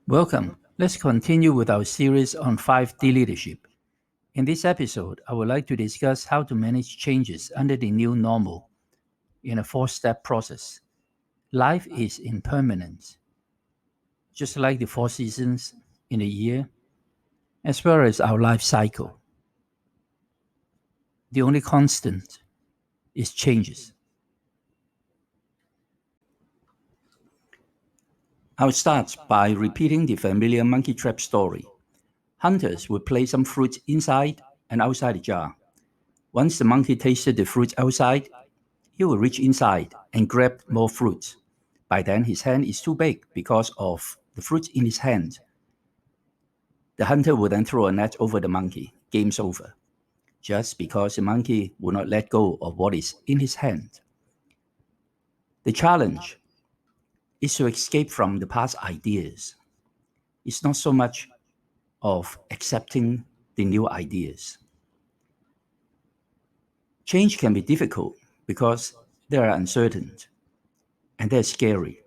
Welcome. Let's continue with our series on 5D leadership. In this episode, I would like to discuss how to manage changes under the new normal in a four-step process. Life is impermanent, just like the four seasons in a year, as well as our life cycle. The only constant is changes. I'll start by repeating the familiar monkey trap story. Hunters would place some fruit inside and outside the jar. Once the monkey tasted the fruit outside, he would reach inside and grab more fruit. By then, his hand is too big because of the fruit in his hand. The hunter would then throw a net over the monkey. Game's over. Just because the monkey would not let go of what is in his hand. The challenge is to escape from the past ideas. It's not so much of accepting the new ideas. Change can be difficult because they are uncertain and they're scary.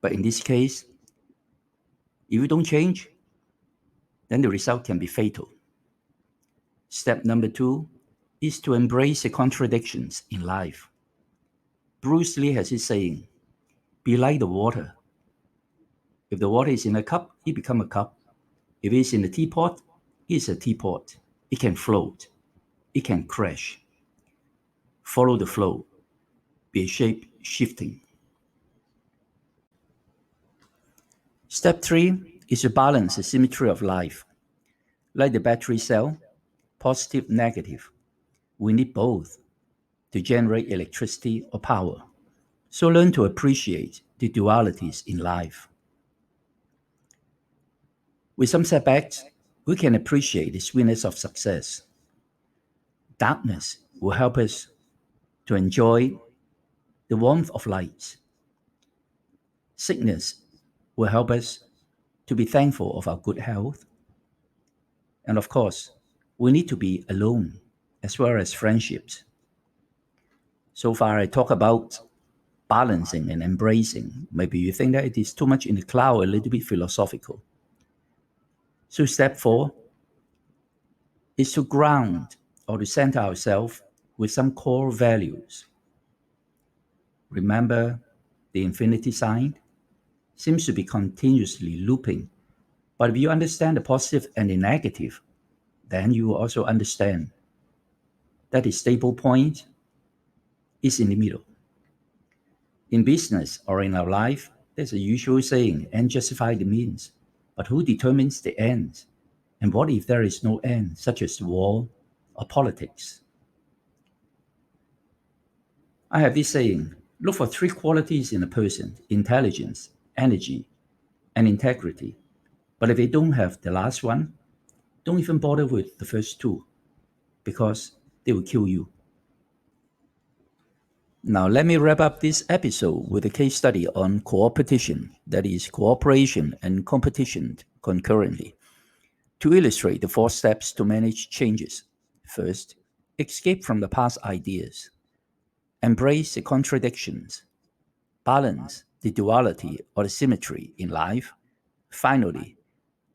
But in this case, if you don't change, then the result can be fatal. Step number 2 is to embrace the contradictions in life. Bruce Lee has his saying, be like the water. If the water is in a cup, it becomes a cup. If it's in a teapot, it's a teapot. It can float. It can crash. Follow the flow. Be shape shifting. Step 3 is to balance the symmetry of life. Like the battery cell, positive, negative. We need both to generate electricity or power. So learn to appreciate the dualities in life. With some setbacks, we can appreciate the sweetness of success. Darkness will help us to enjoy the warmth of light. Sickness will help us to be thankful of our good health. And of course, we need to be alone as well as friendships. So far, I talk about balancing and embracing. Maybe you think that it is too much in the cloud, a little bit philosophical. So step 4 is to ground or to center ourselves with some core values. Remember, the infinity sign seems to be continuously looping. But if you understand the positive and the negative, then you will also understand that the stable point is in the middle. In business or in our life, there's a usual saying, end justify the means. But who determines the end? And what if there is no end, such as war or politics? I have this saying, look for 3 qualities in a person: intelligence, energy, and integrity. But if they don't have the last one, don't even bother with the first 2, because they will kill you. Now let me wrap up this episode with a case study on cooperation, that is, cooperation and competition concurrently, to illustrate the 4 steps to manage changes. First, escape from the past ideas. Embrace the contradictions. Balance the duality or the symmetry in life. Finally,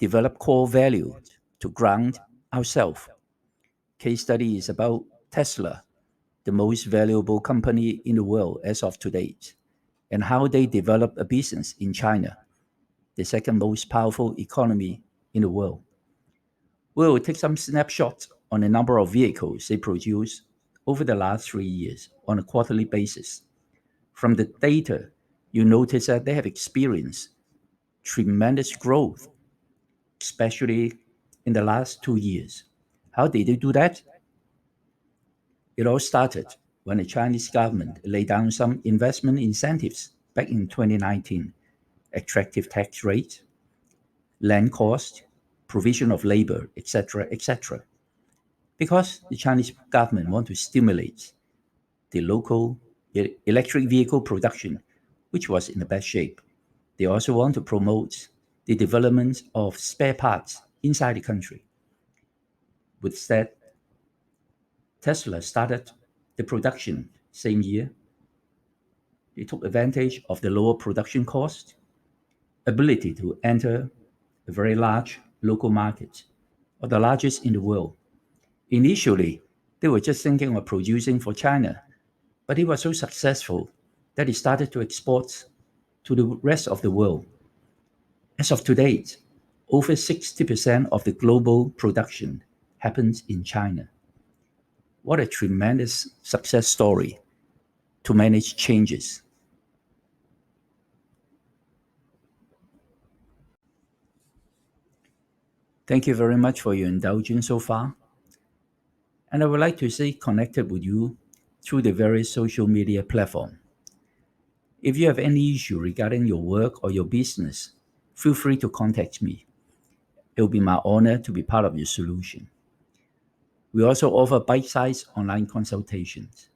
develop core values to ground ourselves. Case study is about Tesla, the most valuable company in the world as of today, and how they developed a business in China, the second most powerful economy in the world. We will take some snapshots on the number of vehicles they produce over the last 3 years on a quarterly basis. From the data, you notice that they have experienced tremendous growth, especially in the last 2 years. How did they do that? It all started when the Chinese government laid down some investment incentives back in 2019, attractive tax rate, land cost, provision of labor, etc., etc. Because the Chinese government want to stimulate the local electric vehicle production, which was in the best shape. They also want to promote the development of spare parts inside the country. With that, Tesla started the production same year. They took advantage of the lower production cost, ability to enter a very large local market, or the largest in the world. Initially, they were just thinking of producing for China, but it was so successful that it started to export to the rest of the world. As of today, over 60% of the global production happens in China. What a tremendous success story to manage changes. Thank you very much for your indulgence so far. And I would like to stay connected with you through the various social media platforms. If you have any issue regarding your work or your business, feel free to contact me. It will be my honor to be part of your solution. We also offer bite-sized online consultations.